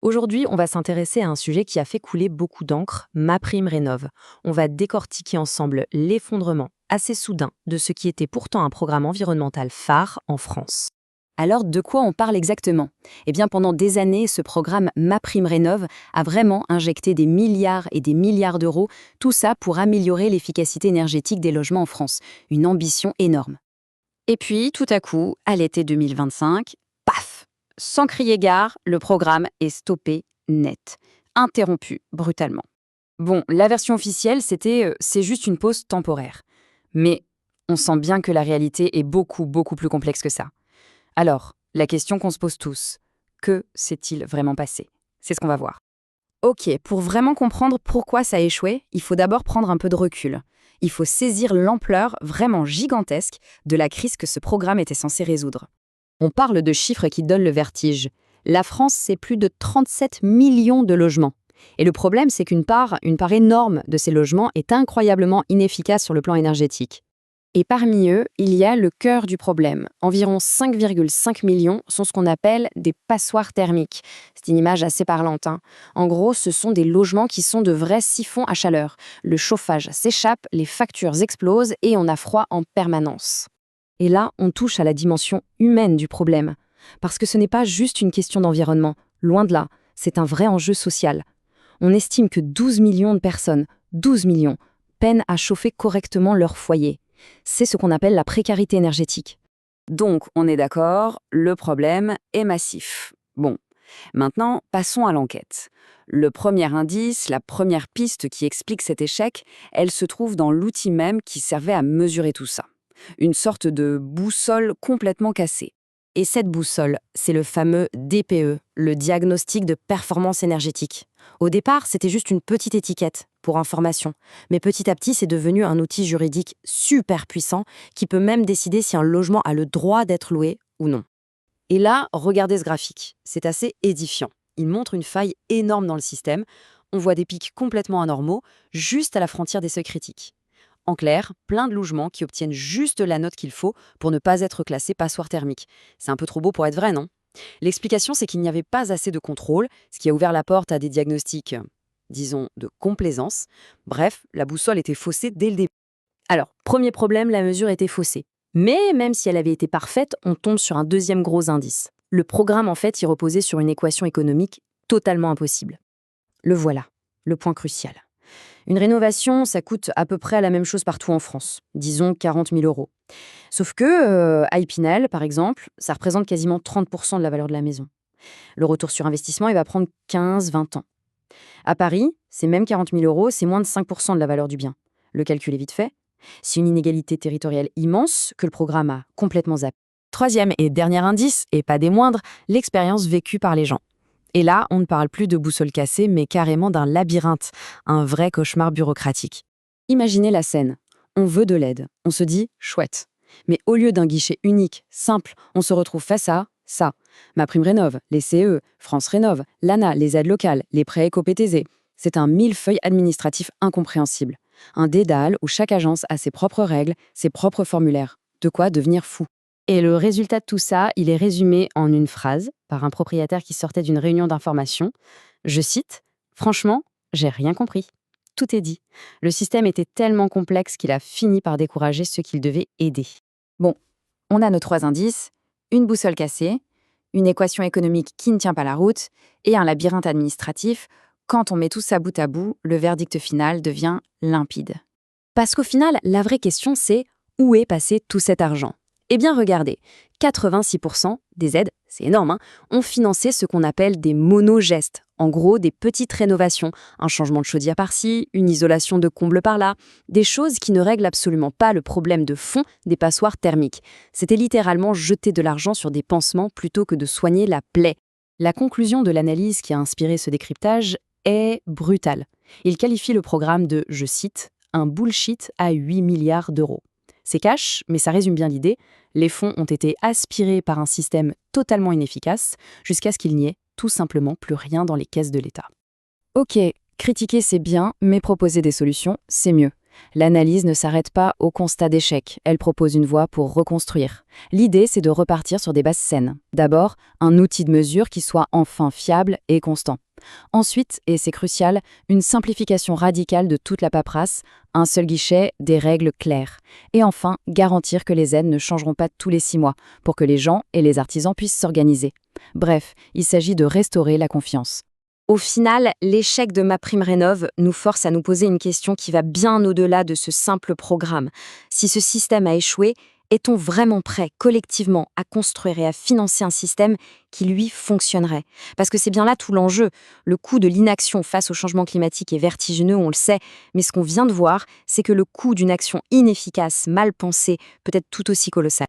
Aujourd'hui, on va s'intéresser à un sujet qui a fait couler beaucoup d'encre, MaPrimeRénov'. On va décortiquer ensemble l'effondrement assez soudain de ce qui était pourtant un programme environnemental phare en France. Alors, de quoi on parle exactement? Eh bien, pendant des années, ce programme MaPrimeRénov' a vraiment injecté des milliards et des milliards d'euros, tout ça pour améliorer l'efficacité énergétique des logements en France. Une ambition énorme. Et puis, tout à coup, à l'été 2025, paf! Sans crier gare, le programme est stoppé net, interrompu brutalement. Bon, la version officielle, c'est juste une pause temporaire. Mais on sent bien que la réalité est beaucoup, beaucoup plus complexe que ça. Alors, la question qu'on se pose tous, que s'est-il vraiment passé? C'est ce qu'on va voir. Ok, pour vraiment comprendre pourquoi ça a échoué, il faut d'abord prendre un peu de recul. Il faut saisir l'ampleur vraiment gigantesque de la crise que ce programme était censé résoudre. On parle de chiffres qui donnent le vertige. La France, c'est plus de 37 millions de logements. Et le problème, c'est une part énorme de ces logements est incroyablement inefficace sur le plan énergétique. Et parmi eux, il y a le cœur du problème. Environ 5,5 millions sont ce qu'on appelle des passoires thermiques. C'est une image assez parlante, hein. En gros, ce sont des logements qui sont de vrais siphons à chaleur. Le chauffage s'échappe, les factures explosent et on a froid en permanence. Et là, on touche à la dimension humaine du problème. Parce que ce n'est pas juste une question d'environnement. Loin de là, c'est un vrai enjeu social. On estime que 12 millions de personnes, 12 millions, peinent à chauffer correctement leur foyer. C'est ce qu'on appelle la précarité énergétique. Donc, on est d'accord, le problème est massif. Bon, maintenant, passons à l'enquête. Le premier indice, la première piste qui explique cet échec, elle se trouve dans l'outil même qui servait à mesurer tout ça. Une sorte de boussole complètement cassée. Et cette boussole, c'est le fameux DPE, le diagnostic de performance énergétique. Au départ, c'était juste une petite étiquette, pour information. Mais petit à petit, c'est devenu un outil juridique super puissant qui peut même décider si un logement a le droit d'être loué ou non. Et là, regardez ce graphique. C'est assez édifiant. Il montre une faille énorme dans le système. On voit des pics complètement anormaux, juste à la frontière des seuils critiques. En clair, plein de logements qui obtiennent juste la note qu'il faut pour ne pas être classés passoire thermique. C'est un peu trop beau pour être vrai, non? L'explication, c'est qu'il n'y avait pas assez de contrôle, ce qui a ouvert la porte à des diagnostics, disons, de complaisance. Bref, la boussole était faussée dès le début. Alors, premier problème, la mesure était faussée. Mais même si elle avait été parfaite, on tombe sur un deuxième gros indice. Le programme, en fait, il reposait sur une équation économique totalement impossible. Le voilà, le point crucial. Une rénovation, ça coûte à peu près la même chose partout en France, disons 40 000 euros. Sauf que, à Épinal, par exemple, ça représente quasiment 30% de la valeur de la maison. Le retour sur investissement, il va prendre 15-20 ans. À Paris, c'est même 40 000 euros, c'est moins de 5% de la valeur du bien. Le calcul est vite fait. C'est une inégalité territoriale immense que le programme a complètement zappé. Troisième et dernier indice, et pas des moindres, l'expérience vécue par les gens. Et là, on ne parle plus de boussole cassée, mais carrément d'un labyrinthe, un vrai cauchemar bureaucratique. Imaginez la scène. On veut de l'aide. On se dit « chouette ». Mais au lieu d'un guichet unique, simple, on se retrouve face à ça. MaPrimeRénov', les CE, France Rénov', l'ANA, les aides locales, les prêts éco-PTZ. C'est un millefeuille administratif incompréhensible. Un dédale où chaque agence a ses propres règles, ses propres formulaires. De quoi devenir fou. Et le résultat de tout ça, il est résumé en une phrase par un propriétaire qui sortait d'une réunion d'information. Je cite « Franchement, j'ai rien compris. Tout est dit. Le système était tellement complexe qu'il a fini par décourager ceux qu'il devait aider. » Bon, on a nos trois indices, une boussole cassée, une équation économique qui ne tient pas la route et un labyrinthe administratif. Quand on met tout ça bout à bout, le verdict final devient limpide. Parce qu'au final, la vraie question c'est où est passé tout cet argent? Eh bien regardez, 86% des aides, c'est énorme, ont financé ce qu'on appelle des monogestes, en gros des petites rénovations, un changement de chaudière par-ci, une isolation de comble par-là, des choses qui ne règlent absolument pas le problème de fond des passoires thermiques. C'était littéralement jeter de l'argent sur des pansements plutôt que de soigner la plaie. La conclusion de l'analyse qui a inspiré ce décryptage est brutale. Il qualifie le programme de, je cite, « un bullshit à 8 milliards d'euros ». C'est cash, mais ça résume bien l'idée. Les fonds ont été aspirés par un système totalement inefficace jusqu'à ce qu'il n'y ait tout simplement plus rien dans les caisses de l'État. Ok, critiquer c'est bien, mais proposer des solutions, c'est mieux. L'analyse ne s'arrête pas au constat d'échec, elle propose une voie pour reconstruire. L'idée, c'est de repartir sur des bases saines. D'abord, un outil de mesure qui soit enfin fiable et constant. Ensuite, et c'est crucial, une simplification radicale de toute la paperasse, un seul guichet, des règles claires. Et enfin, garantir que les aides ne changeront pas tous les 6 mois, pour que les gens et les artisans puissent s'organiser. Bref, il s'agit de restaurer la confiance. Au final, l'échec de MaPrimeRénov' nous force à nous poser une question qui va bien au-delà de ce simple programme. Si ce système a échoué, est-on vraiment prêt collectivement à construire et à financer un système qui, lui, fonctionnerait? Parce que c'est bien là tout l'enjeu. Le coût de l'inaction face au changement climatique est vertigineux, on le sait, mais ce qu'on vient de voir, c'est que le coût d'une action inefficace, mal pensée, peut être tout aussi colossal.